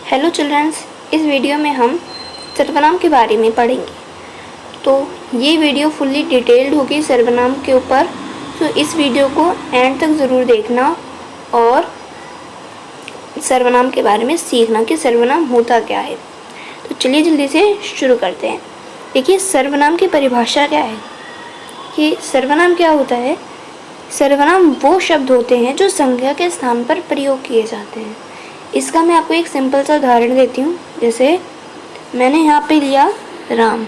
Hello children's, इस video में हम सर्वनाम के बारे में पढ़ेंगे। तो ये वीडियो फुल्ली डिटेल्ड होगी सर्वनाम के ऊपर, तो इस वीडियो को एंड तक ज़रूर देखना और सर्वनाम के बारे में सीखना कि सर्वनाम होता क्या है। तो चलिए जल्दी से शुरू करते हैं। देखिए, सर्वनाम की परिभाषा क्या है कि सर्वनाम क्या होता है। सर्वनाम वो शब्द होते हैं जो संज्ञा के स्थान पर प्रयोग किए जाते हैं। इसका मैं आपको एक सिंपल सा उदाहरण देती हूँ। जैसे मैंने यहाँ पे लिया राम।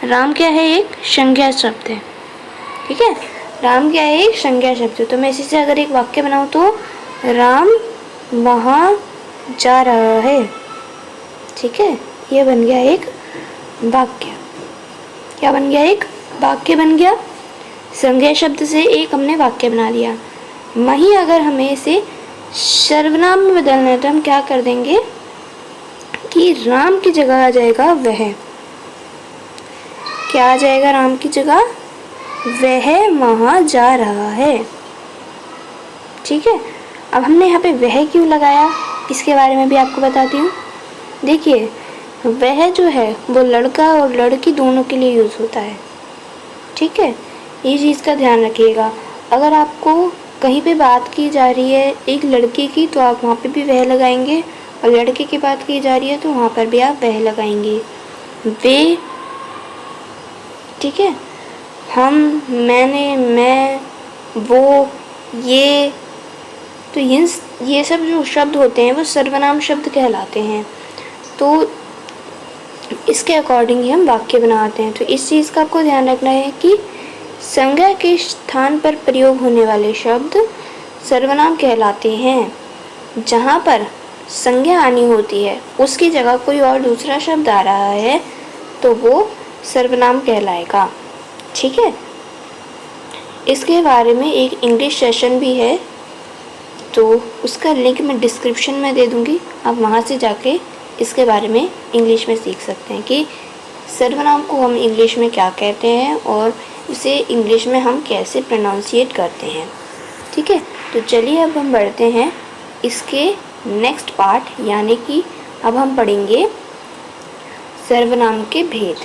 राम क्या है? एक संज्ञा शब्द है। ठीक है, राम क्या है? एक संज्ञा शब्द है। तो मैं इसी से अगर एक वाक्य बनाऊँ तो राम वहाँ जा रहा है। ठीक है, ये बन गया एक वाक्य। क्या बन गया? एक वाक्य बन गया। संज्ञा शब्द से एक हमने वाक्य बना लिया। वहीं अगर हमें इसे सर्वनाम में बदलना है तो हम क्या कर देंगे कि राम की जगह आ जाएगा वह। क्या आ जाएगा राम की जगह? वह वहाँ जा रहा है। ठीक है, अब हमने यहाँ पे वह क्यों लगाया इसके बारे में भी आपको बताती हूँ। देखिए, वह जो है वो लड़का और लड़की दोनों के लिए यूज़ होता है। ठीक है, ये चीज़ का ध्यान रखिएगा। अगर आपको कहीं पे बात की जा रही है एक लड़की की तो आप वहाँ पे भी वह लगाएंगे, और लड़के की बात की जा रही है तो वहाँ पर भी आप वह लगाएंगे। वे, ठीक है, हम, मैंने, मैं, वो, ये, तो ये सब जो शब्द होते हैं वो सर्वनाम शब्द कहलाते हैं। तो इसके अकॉर्डिंग ही हम वाक्य बनाते हैं। तो इस चीज़ का आपको ध्यान रखना है कि संज्ञा के स्थान पर प्रयोग होने वाले शब्द सर्वनाम कहलाते हैं। जहाँ पर संज्ञा आनी होती है उसकी जगह कोई और दूसरा शब्द आ रहा है तो वो सर्वनाम कहलाएगा। ठीक है, इसके बारे में एक इंग्लिश सेशन भी है, तो उसका लिंक मैं डिस्क्रिप्शन में दे दूँगी। आप वहाँ से जाके इसके बारे में इंग्लिश में सीख सकते हैं कि सर्वनाम को हम इंग्लिश में क्या कहते हैं और उसे इंग्लिश में हम कैसे प्रोनाउंसिएट करते हैं। ठीक है, तो चलिए अब हम बढ़ते हैं इसके नेक्स्ट पार्ट, यानी कि अब हम पढ़ेंगे सर्वनाम के भेद।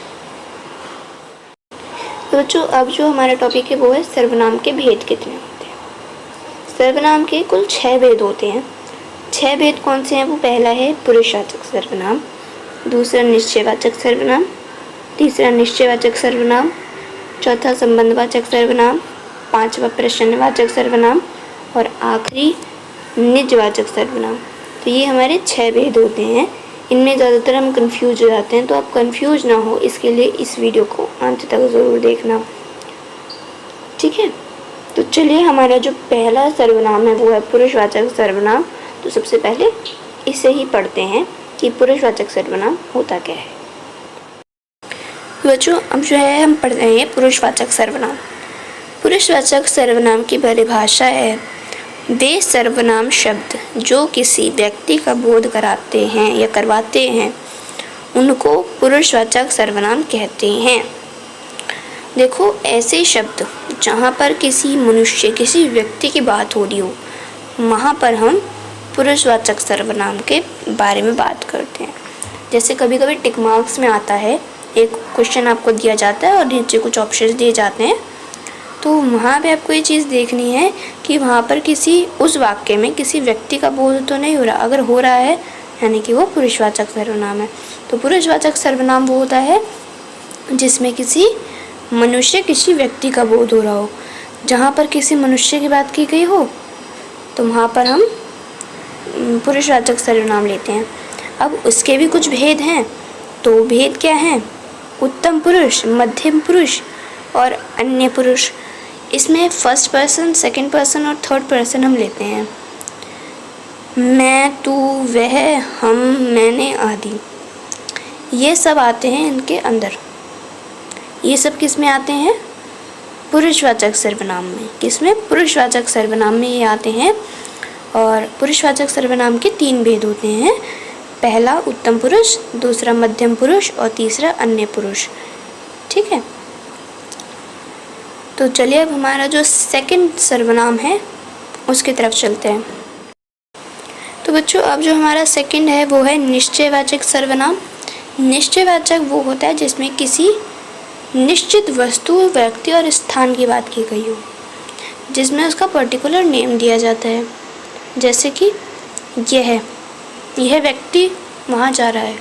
तो बच्चों, अब जो हमारा टॉपिक है वो है सर्वनाम के भेद कितने होते हैं। सर्वनाम के कुल 6 भेद होते हैं। 6 भेद कौन से हैं? वो पहला है पुरुषवाचक सर्वनाम, दूसरा निश्चयवाचक सर्वनाम, तीसरा निश्चयवाचक सर्वनाम, चौथा संबंधवाचक सर्वनाम, पांचवा प्रश्नवाचक सर्वनाम और आखिरी निजवाचक सर्वनाम। तो ये हमारे 6 भेद होते हैं। इनमें ज़्यादातर हम कंफ्यूज हो जाते हैं, तो आप कंफ्यूज ना हो इसके लिए इस वीडियो को अंत तक ज़रूर देखना। ठीक है, तो चलिए हमारा जो पहला सर्वनाम है वो है पुरुषवाचक सर्वनाम। तो सबसे पहले इसे ही पढ़ते हैं कि पुरुषवाचक सर्वनाम होता क्या है। बच्चों, अब जो है हम पढ़ रहे हैं पुरुषवाचक सर्वनाम। पुरुषवाचक सर्वनाम की परिभाषा है वे सर्वनाम शब्द जो किसी व्यक्ति का बोध कराते हैं या करवाते हैं उनको पुरुषवाचक सर्वनाम कहते हैं। देखो, ऐसे शब्द जहाँ पर किसी मनुष्य, किसी व्यक्ति की बात हो रही हो, वहाँ पर हम पुरुषवाचक सर्वनाम के बारे में बात करते हैं। जैसे कभी कभी टिक मार्क्स में आता है, एक क्वेश्चन आपको दिया जाता है और नीचे कुछ ऑप्शंस दिए जाते हैं, तो वहाँ पे आपको ये चीज़ देखनी है कि वहाँ पर किसी उस वाक्य में किसी व्यक्ति का बोध तो नहीं हो रहा। अगर हो रहा है यानी कि वो पुरुषवाचक सर्वनाम है। तो पुरुषवाचक सर्वनाम वो होता है जिसमें किसी मनुष्य, किसी व्यक्ति का बोध हो रहा हो। जहाँ पर किसी मनुष्य की बात की गई हो तो वहाँ पर हम पुरुषवाचक सर्वनाम लेते हैं। अब उसके भी कुछ भेद हैं। तो भेद क्या हैं? उत्तम पुरुष, मध्यम पुरुष और अन्य पुरुष। इसमें फर्स्ट पर्सन, सेकंड पर्सन और थर्ड पर्सन हम लेते हैं। मैं, तू, वह, हम, मैंने आदि, ये सब आते हैं इनके अंदर। ये सब किस में आते हैं? पुरुषवाचक सर्वनाम में। किसमें? पुरुषवाचक सर्वनाम में ये आते हैं। और पुरुषवाचक सर्वनाम के 3 भेद होते हैं। पहला उत्तम पुरुष, दूसरा मध्यम पुरुष और तीसरा अन्य पुरुष। ठीक है, तो चलिए अब हमारा जो सेकंड सर्वनाम है उसकी तरफ चलते हैं। तो तो बच्चों अब जो हमारा सेकंड है वो है निश्चयवाचक सर्वनाम। निश्चयवाचक वो होता है जिसमें किसी निश्चित वस्तु, व्यक्ति और स्थान की बात की गई हो, जिसमें उसका पर्टिकुलर नेम दिया जाता है। जैसे कि यह व्यक्ति वहाँ जा रहा है,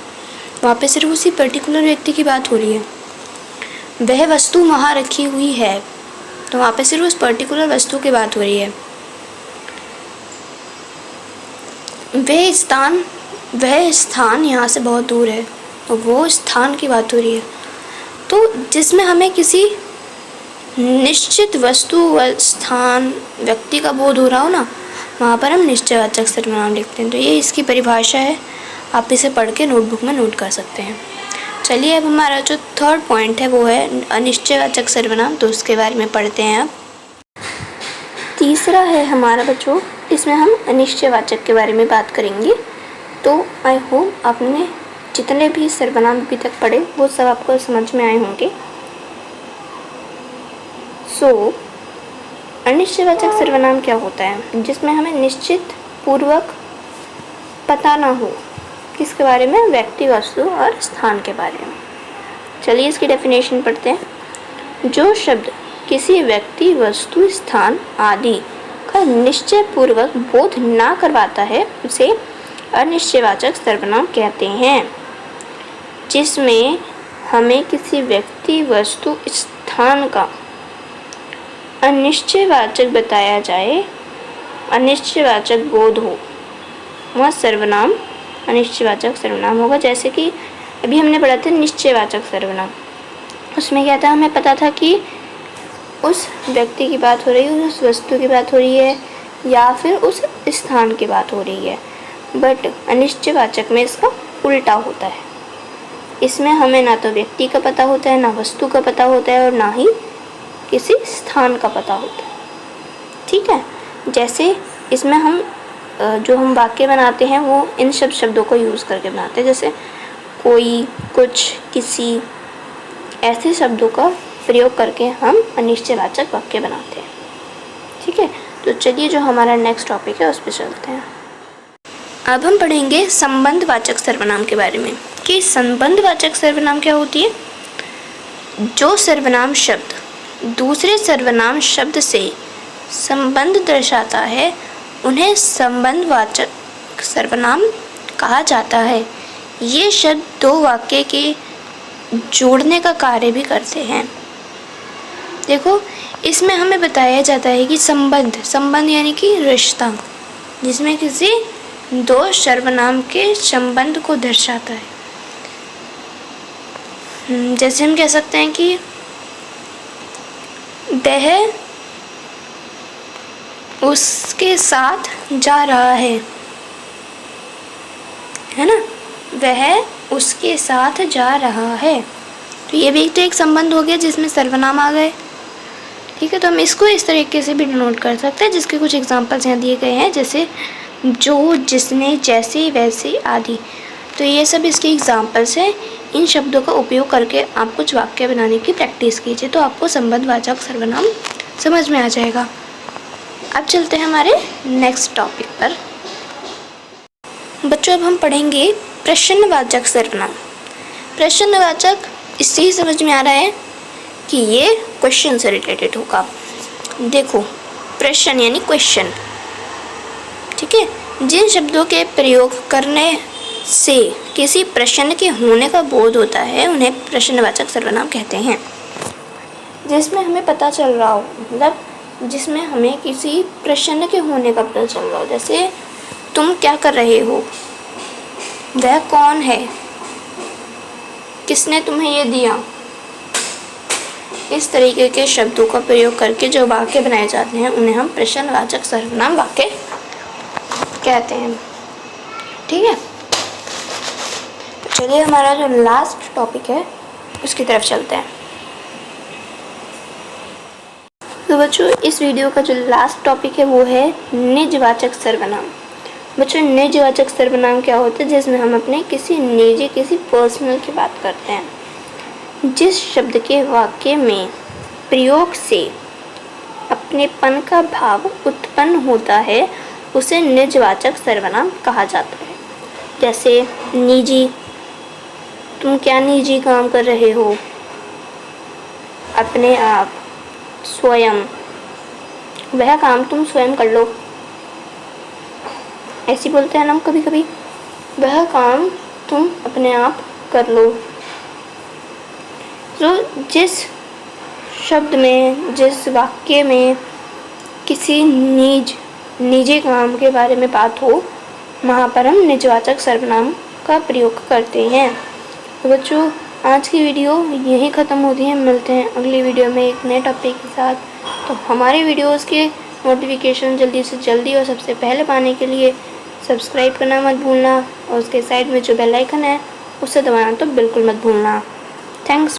वहाँ पे सिर्फ उसी पर्टिकुलर व्यक्ति की बात हो रही है। वह वस्तु वहाँ रखी हुई है, तो वहाँ पे सिर्फ उस पर्टिकुलर वस्तु की बात हो रही है। वह स्थान यहाँ से बहुत दूर है, तो वो स्थान की बात हो रही है। तो जिसमें हमें किसी निश्चित वस्तु व स्थान, व्यक्ति का बोध हो रहा हो ना, वहाँ पर हम निश्चयवाचक सर्वनाम लिखते हैं। तो ये इसकी परिभाषा है, आप इसे पढ़ के नोटबुक में नोट कर सकते हैं। चलिए अब हमारा जो थर्ड पॉइंट है वो है अनिश्चयवाचक सर्वनाम, तो उसके बारे में पढ़ते हैं। अब तीसरा है हमारा बच्चों, इसमें हम अनिश्चयवाचक के बारे में बात करेंगे। तो आई होप आपने जितने भी सर्वनाम अभी तक पढ़े वो सब आपको समझ में आए होंगे। अनिश्चयवाचक सर्वनाम क्या होता है? जिसमें हमें निश्चित पूर्वक पता ना हो किसके बारे में, व्यक्ति, वस्तु और स्थान के बारे में। चलिए इसकी डेफिनेशन पढ़ते हैं। जो शब्द किसी व्यक्ति, वस्तु, स्थान आदि का निश्चय पूर्वक बोध ना करवाता है उसे अनिश्चयवाचक सर्वनाम कहते हैं। जिसमें हमें किसी व्यक्ति, वस्तु, स्थान का अनिश्चयवाचक बताया जाए, अनिश्चयवाचक बोध हो, वह सर्वनाम अनिश्चयवाचक सर्वनाम होगा। जैसे कि अभी हमने पढ़ा था निश्चयवाचक सर्वनाम, उसमें क्या था, हमें पता था कि उस व्यक्ति की बात हो रही है, उस वस्तु की बात हो रही है या फिर उस स्थान की बात हो रही है। बट अनिश्चयवाचक में इसका उल्टा होता है। इसमें हमें ना तो व्यक्ति का पता होता है, ना वस्तु का पता होता है और ना ही किसी स्थान का पता होता है। ठीक है, जैसे इसमें हम जो हम वाक्य बनाते हैं वो इन सब शब्दों को यूज़ करके बनाते हैं। जैसे कोई, कुछ, किसी, ऐसे शब्दों का प्रयोग करके हम अनिश्चयवाचक वाक्य बनाते हैं। ठीक है, तो चलिए जो हमारा नेक्स्ट टॉपिक है उस पर चलते हैं। अब हम पढ़ेंगे संबंधवाचक सर्वनाम के बारे में कि संबंधवाचक सर्वनाम क्या होती है। जो सर्वनाम शब्द दूसरे सर्वनाम शब्द से संबंध दर्शाता है उन्हें संबंधवाचक सर्वनाम कहा जाता है। ये शब्द दो वाक्य के जोड़ने का कार्य भी करते हैं। देखो, इसमें हमें बताया जाता है कि संबंध यानी कि रिश्ता, जिसमें किसी दो सर्वनाम के संबंध को दर्शाता है। जैसे हम कह सकते हैं कि वह उसके साथ जा रहा है ना, वह उसके साथ जा रहा है। तो ये भी तो एक संबंध हो गया जिसमें सर्वनाम आ गए। ठीक है, तो हम इसको इस तरीके से भी नोट कर सकते हैं, जिसके कुछ एग्जांपल्स यहाँ दिए गए हैं, जैसे जो, जिसने, जैसे, वैसे आदि। तो ये सब इसके एग्जांपल्स हैं। इन शब्दों का उपयोग करके आप कुछ वाक्य बनाने की प्रैक्टिस कीजिए, तो आपको संबंधवाचक सर्वनाम समझ में आ जाएगा। अब चलते हैं हमारे नेक्स्ट टॉपिक पर। बच्चों अब हम पढ़ेंगे प्रश्नवाचक सर्वनाम। प्रश्नवाचक इससे ही समझ में आ रहा है कि ये क्वेश्चन से रिलेटेड होगा। देखो, प्रश्न यानी क्वेश्चन। ठीक है, जिन शब्दों के प्रयोग करने से किसी प्रश्न के होने का बोध होता है उन्हें प्रश्नवाचक सर्वनाम कहते हैं। जिसमें हमें पता चल रहा हो, मतलब जिसमें हमें किसी प्रश्न के होने का पता चल रहा हो। जैसे तुम क्या कर रहे हो, वह कौन है, किसने तुम्हें ये दिया। इस तरीके के शब्दों का प्रयोग करके जो वाक्य बनाए जाते हैं उन्हें हम प्रश्नवाचक सर्वनाम वाक्य कहते हैं। ठीक है, तो चलिए हमारा जो लास्ट टॉपिक है उसकी तरफ चलते हैं। तो बच्चों इस वीडियो का जो लास्ट टॉपिक है वो है निजवाचक सर्वनाम। बच्चों निजवाचक सर्वनाम क्या होता है? जिसमें हम अपने किसी निजी, किसी पर्सनल की बात करते हैं। जिस शब्द के वाक्य में प्रयोग से अपनेपन का भाव उत्पन्न होता है उसे निजवाचक सर्वनाम कहा जाता है। जैसे निजी, तुम क्या निजी काम कर रहे हो। अपने आप, स्वयं, वह काम तुम स्वयं कर लो। ऐसे बोलते हैं ना हम कभी कभी, वह काम तुम अपने आप कर लो। तो जिस शब्द में, जिस वाक्य में किसी निजी काम के बारे में बात हो, वहाँ पर हम निजवाचक सर्वनाम का प्रयोग करते हैं। तो बच्चों, आज की वीडियो यहीं ख़त्म होती है। मिलते हैं अगली वीडियो में एक नए टॉपिक के साथ। तो हमारे वीडियोस के नोटिफिकेशन जल्दी से जल्दी और सबसे पहले पाने के लिए सब्सक्राइब करना मत भूलना, और उसके साइड में जो बेल आइकन है उसे दबाना तो बिल्कुल मत भूलना। थैंक्स।